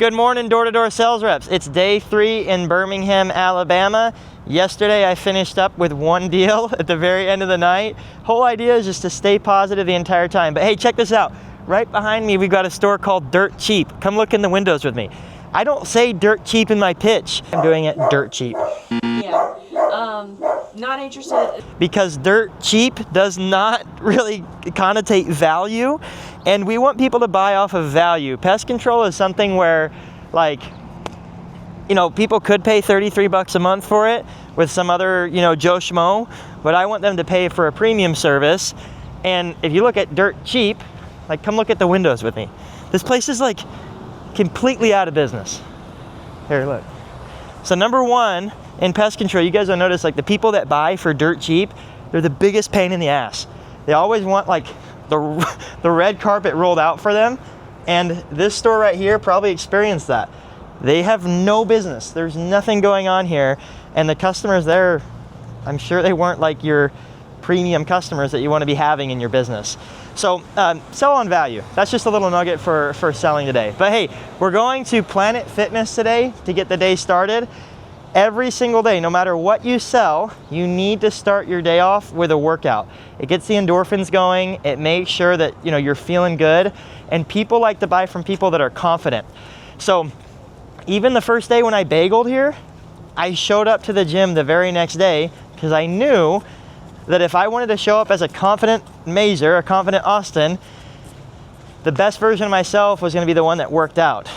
Good morning, door-to-door sales reps. It's day 3 in Birmingham, Alabama. Yesterday I finished up with one deal at the very end of the night. Whole idea is just to stay positive the entire time. But hey, check this out. Right behind me, we've got a store called Dirt Cheap. Come look in the windows with me. I don't say dirt cheap in my pitch. I'm doing it dirt cheap. Yeah, not interested. Because dirt cheap does not really connotate value, and we want people to buy off of value. Pest control is something where, like, you know, people could pay 33 bucks a month for it with some other, you know, Joe Schmo, but I want them to pay for a premium service. And if you look at dirt cheap, like, come look at the windows with me. This place is like completely out of business. Here, look. So number one, in pest control, you guys will notice, like, the people that buy for dirt cheap, they're the biggest pain in the ass. They always want, like, the red carpet rolled out for them, and this store right here probably experienced that. They have no business. There's nothing going on here, and the customers there, I'm sure they weren't like your premium customers that you want to be having in your business. So sell on value. That's just a little nugget for selling today. But hey, we're going to Planet Fitness today to get the day started. Every single day, no matter what you sell, you need to start your day off with a workout. It gets the endorphins going. It makes sure that, you know, you're feeling good, and people like to buy from people that are confident. So even the first day when I bageled here, I showed up to the gym the very next day because I knew that if I wanted to show up as a confident Mazer, a confident Austin, the best version of myself was going to be the one that worked out.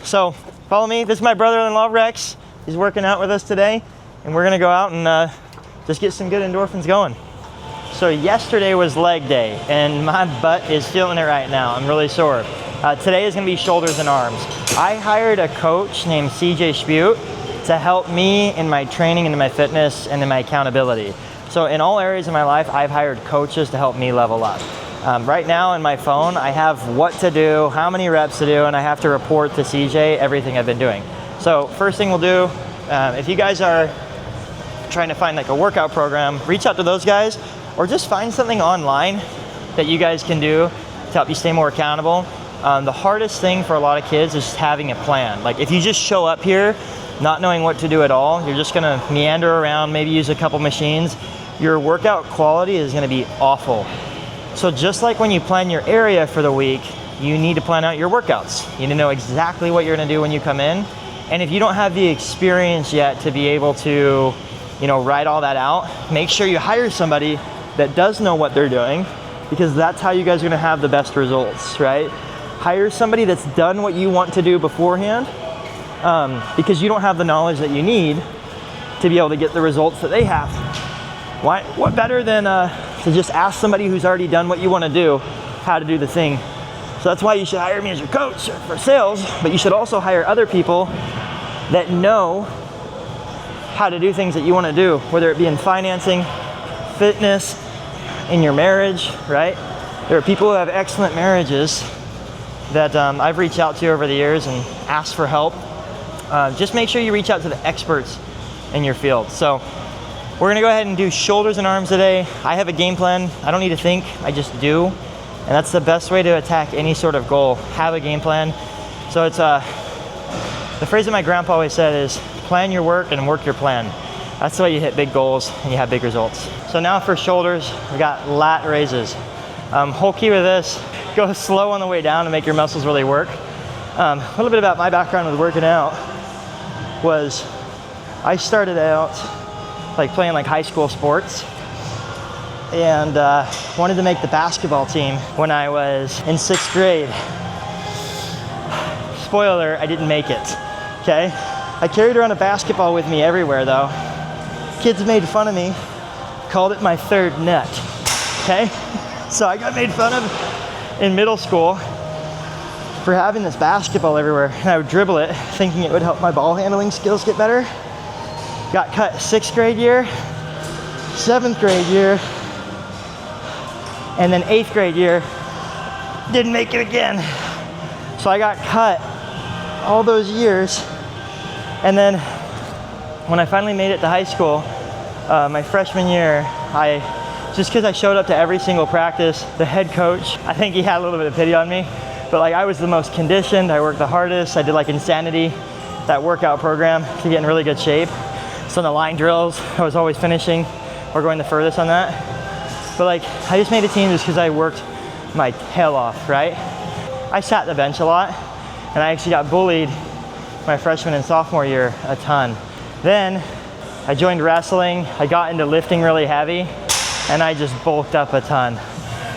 So follow me. This is my brother-in-law, Rex. He's working out with us today, and we're going to go out and just get some good endorphins going. So yesterday was leg day, and my butt is feeling it right now. I'm really sore. Today is going to be shoulders and arms. I hired a coach named CJ Spute to help me in my training and in my fitness and in my accountability. So in all areas of my life, I've hired coaches to help me level up. Right now in my phone, I have what to do, how many reps to do, and I have to report to CJ everything I've been doing. So first thing we'll do, if you guys are trying to find like a workout program, reach out to those guys, or just find something online that you guys can do to help you stay more accountable. The hardest thing for a lot of kids is having a plan. Like, if you just show up here not knowing what to do at all, you're just gonna meander around, maybe use a couple machines, your workout quality is gonna be awful. So just like when you plan your area for the week, you need to plan out your workouts. You need to know exactly what you're gonna do when you come in. And if you don't have the experience yet to be able to, you know, write all that out, make sure you hire somebody that does know what they're doing, because that's how you guys are gonna have the best results, right? Hire somebody that's done what you want to do beforehand, because you don't have the knowledge that you need to be able to get the results that they have. What better than to just ask somebody who's already done what you wanna do how to do the thing? So that's why you should hire me as your coach for sales, but you should also hire other people that know how to do things that you want to do, whether it be in financing, fitness, in your marriage, right? There are people who have excellent marriages that I've reached out to over the years and asked for help. Just make sure you reach out to the experts in your field. So we're gonna go ahead and do shoulders and arms today. I have a game plan. I don't need to think, I just do. And that's the best way to attack any sort of goal. Have a game plan. So it's the phrase that my grandpa always said is, plan your work and work your plan. That's the way you hit big goals and you have big results. So now for shoulders, we got lat raises. Whole key with this, go slow on the way down to make your muscles really work. A little bit about my background with working out was I started out like playing like high school sports, and wanted to make the basketball team when I was in 6th grade. Spoiler, I didn't make it, okay? I carried around a basketball with me everywhere though. Kids made fun of me, called it my third nut, okay? So I got made fun of in middle school for having this basketball everywhere, and I would dribble it thinking it would help my ball handling skills get better. Got cut 6th grade year, 7th grade year, and then 8th grade year, didn't make it again. So I got cut all those years. And then when I finally made it to high school, my freshman year, just because I showed up to every single practice, the head coach, I think he had a little bit of pity on me. But like I was the most conditioned, I worked the hardest, I did like Insanity, that workout program to get in really good shape. So in the line drills, I was always finishing or going the furthest on that. But like, I just made a team just because I worked my tail off, right? I sat the bench a lot, and I actually got bullied my freshman and sophomore year a ton. Then I joined wrestling, I got into lifting really heavy, and I just bulked up a ton.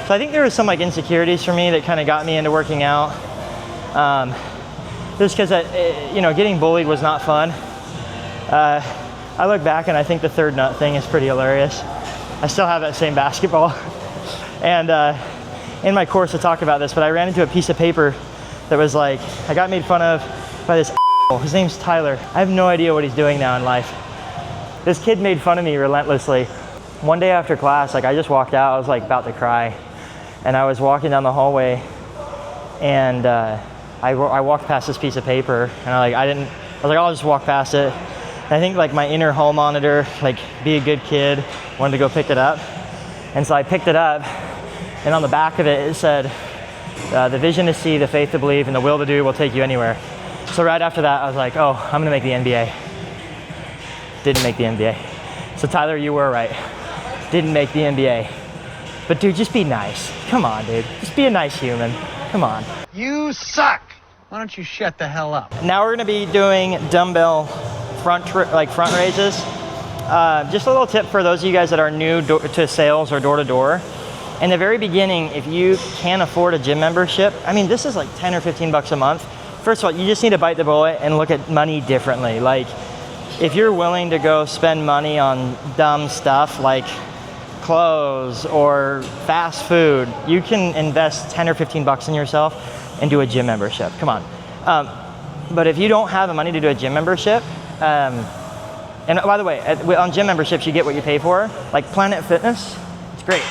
So I think there was some like insecurities for me that kind of got me into working out. Just because, you know, getting bullied was not fun. I look back and I think the third nut thing is pretty hilarious. I still have that same basketball. And in my course I talk about this, but I ran into a piece of paper that was like, I got made fun of by this asshole. His name's Tyler. I have no idea what he's doing now in life. This kid made fun of me relentlessly. One day after class, like I just walked out, I was like about to cry. And I was walking down the hallway and I walked past this piece of paper and I was like, I'll just walk past it. And I think like my inner hall monitor, like be a good kid, wanted to go pick it up. And so I picked it up and on the back of it, it said, the vision to see, the faith to believe, and the will to do will take you anywhere. So right after that, I was like, oh, I'm gonna make the NBA. Didn't make the NBA. So Tyler, you were right. Didn't make the NBA. But dude, just be nice. Come on, dude. Just be a nice human. Come on. You suck. Why don't you shut the hell up? Now we're gonna be doing dumbbell front raises. Just a little tip for those of you guys that are new to sales or door to door. In the very beginning, if you can't afford a gym membership, I mean, this is like 10 or 15 bucks a month. First of all, you just need to bite the bullet and look at money differently. Like, if you're willing to go spend money on dumb stuff like clothes or fast food, you can invest 10 or 15 bucks in yourself and do a gym membership. Come on. But if you don't have the money to do a gym membership, and by the way, on gym memberships, you get what you pay for. Like Planet Fitness, it's great.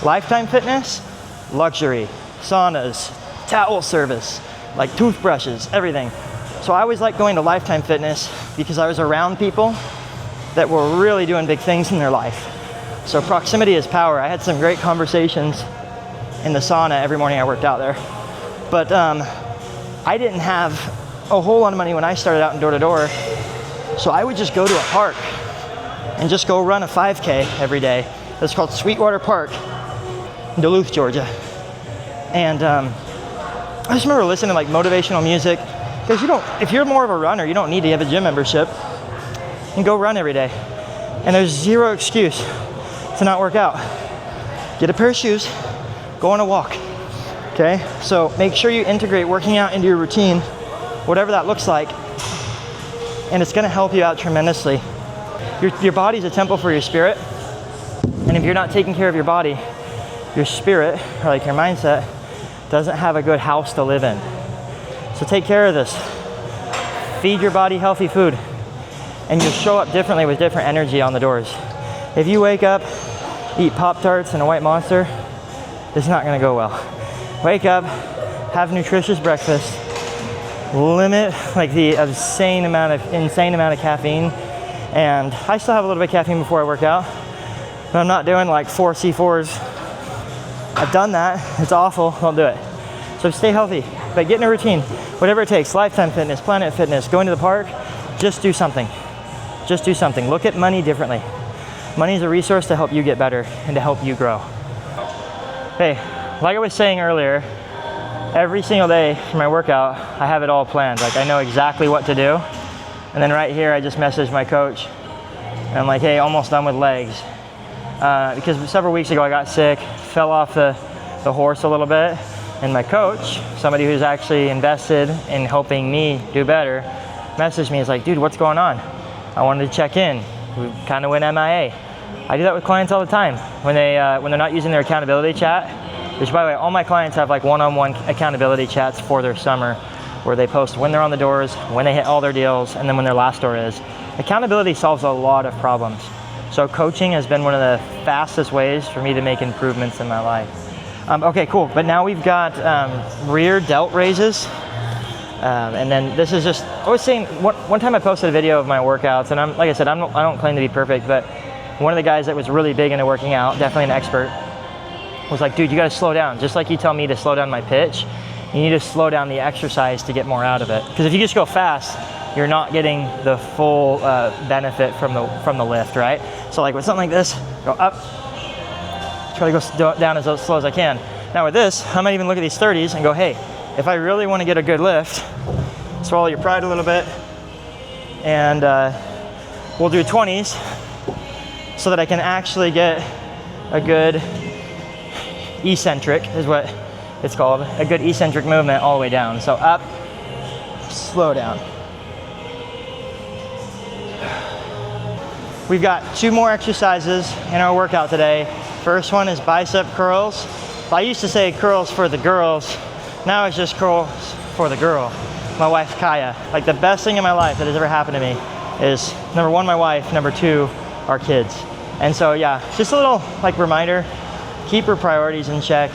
Lifetime Fitness, luxury, saunas, towel service, like toothbrushes, everything. So I always liked going to Lifetime Fitness because I was around people that were really doing big things in their life. So proximity is power. I had some great conversations in the sauna every morning I worked out there. But I didn't have a whole lot of money when I started out in door to door. So I would just go to a park and just go run a 5K every day. It's called Sweetwater Park in Duluth, Georgia. And I just remember listening to like motivational music. Because if you're more of a runner, you don't need to have a gym membership. And go run every day. And there's zero excuse to not work out. Get a pair of shoes, go on a walk. Okay? So make sure you integrate working out into your routine, whatever that looks like. And it's gonna help you out tremendously. Your body's a temple for your spirit. And if you're not taking care of your body, your spirit, or like your mindset, doesn't have a good house to live in. So take care of this. Feed your body healthy food. And you'll show up differently with different energy on the doors. If you wake up, eat Pop-Tarts and a White Monster, it's not gonna go well. Wake up, have nutritious breakfast, limit like the insane amount of caffeine. And I still have a little bit of caffeine before I work out, but I'm not doing like 4 C4s. I've done that, it's awful, don't do it. So stay healthy, but get in a routine, whatever it takes, Lifetime Fitness, Planet Fitness, going to the park, just do something. Just do something. Look at money differently. Money is a resource to help you get better and to help you grow. Hey, like I was saying earlier, every single day for my workout, I have it all planned. Like I know exactly what to do. And then right here, I just messaged my coach. And I'm like, hey, almost done with legs. Because several weeks ago, I got sick, fell off the horse a little bit. And my coach, somebody who's actually invested in helping me do better, messaged me. He's like, dude, what's going on? I wanted to check in. We kind of went MIA. I do that with clients all the time. When they're not using their accountability chat, which by the way, all my clients have like one-on-one accountability chats for their summer, where they post when they're on the doors, when they hit all their deals, and then when their last door is. Accountability solves a lot of problems. So coaching has been one of the fastest ways for me to make improvements in my life. Okay, cool. But now we've got rear delt raises. And then this is just, I was saying, one time I posted a video of my workouts, and like I said, I don't claim to be perfect, but one of the guys that was really big into working out, definitely an expert, was like, dude, you gotta slow down. Just like you tell me to slow down my pitch, You need to slow down the exercise to get more out of it. Because if you just go fast, you're not getting the full benefit from the lift, right? So like with something like this, go up, try to go down as slow as I can. Now with this, I might even look at these 30s and go, hey, if I really want to get a good lift, swallow your pride a little bit, and we'll do 20s so that I can actually get a good eccentric, is what it's called, a good eccentric movement all the way down. So up, slow down. We've got 2 more exercises in our workout today. First one is bicep curls. I used to say curls for the girls. Now it's just curls for the girl, my wife Kaya. Like the best thing in my life that has ever happened to me is number 1, my wife, number 2, our kids. And so yeah, just a little like reminder, keep your priorities in check.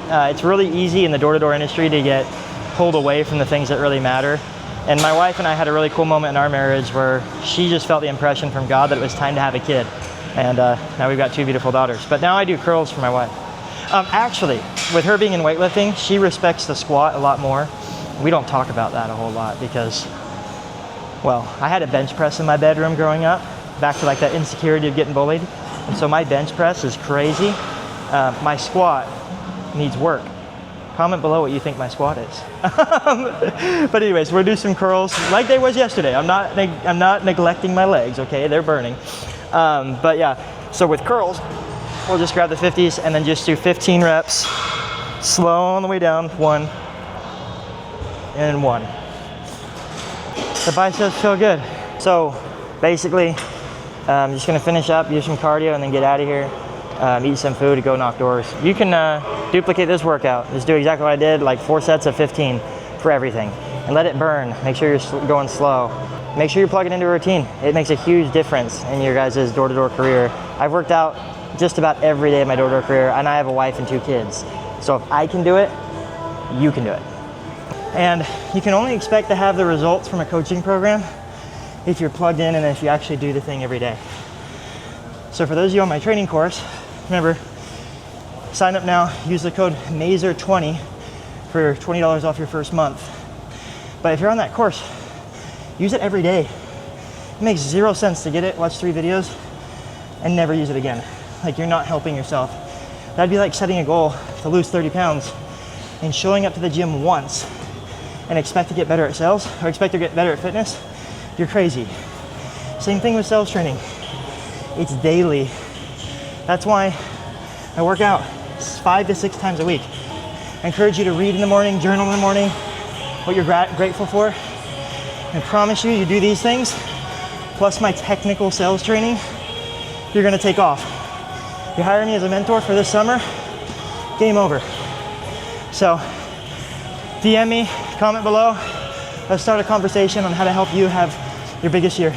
It's really easy in the door-to-door industry to get pulled away from the things that really matter. And my wife and I had a really cool moment in our marriage where she just felt the impression from God that it was time to have a kid. And now we've got 2 beautiful daughters. But now I do curls for my wife. Actually, with her being in weightlifting, she respects the squat a lot more. We don't talk about that a whole lot because, well, I had a bench press in my bedroom growing up, back to like that insecurity of getting bullied. And so my bench press is crazy. My squat needs work. Comment below what you think my squat is. But anyways, we'll do some curls like they was yesterday. I'm not neglecting my legs, okay? They're burning. But yeah, so with curls, we'll just grab the 50s and then just do 15 reps, slow on the way down, 1 and 1. The biceps feel good. So basically, I'm just gonna finish up, use some cardio, and then get out of here. Eat some food, go knock doors. You can duplicate this workout. Just do exactly what I did, like 4 sets of 15 for everything. And let it burn. Make sure you're going slow. Make sure you plug it into a routine. It makes a huge difference in your guys' door-to-door career. I've worked out just about every day of my door-to-door career, and I have a wife and 2 kids. So if I can do it, you can do it. And you can only expect to have the results from a coaching program if you're plugged in and if you actually do the thing every day. So for those of you on my training course, remember, sign up now, use the code MAZER20 for $20 off your first month. But if you're on that course, use it every day. It makes 0 sense to get it, watch 3 videos, and never use it again. Like you're not helping yourself. That'd be like setting a goal to lose 30 pounds and showing up to the gym once and expect to get better at sales or expect to get better at fitness. You're crazy. Same thing with sales training. It's daily. That's why I work out 5 to 6 times a week. I encourage you to read in the morning, journal in the morning, what you're grateful for. I promise you, you do these things, plus my technical sales training, you're gonna take off. You hire me as a mentor for this summer, game over. So DM me, comment below. Let's start a conversation on how to help you have your biggest year.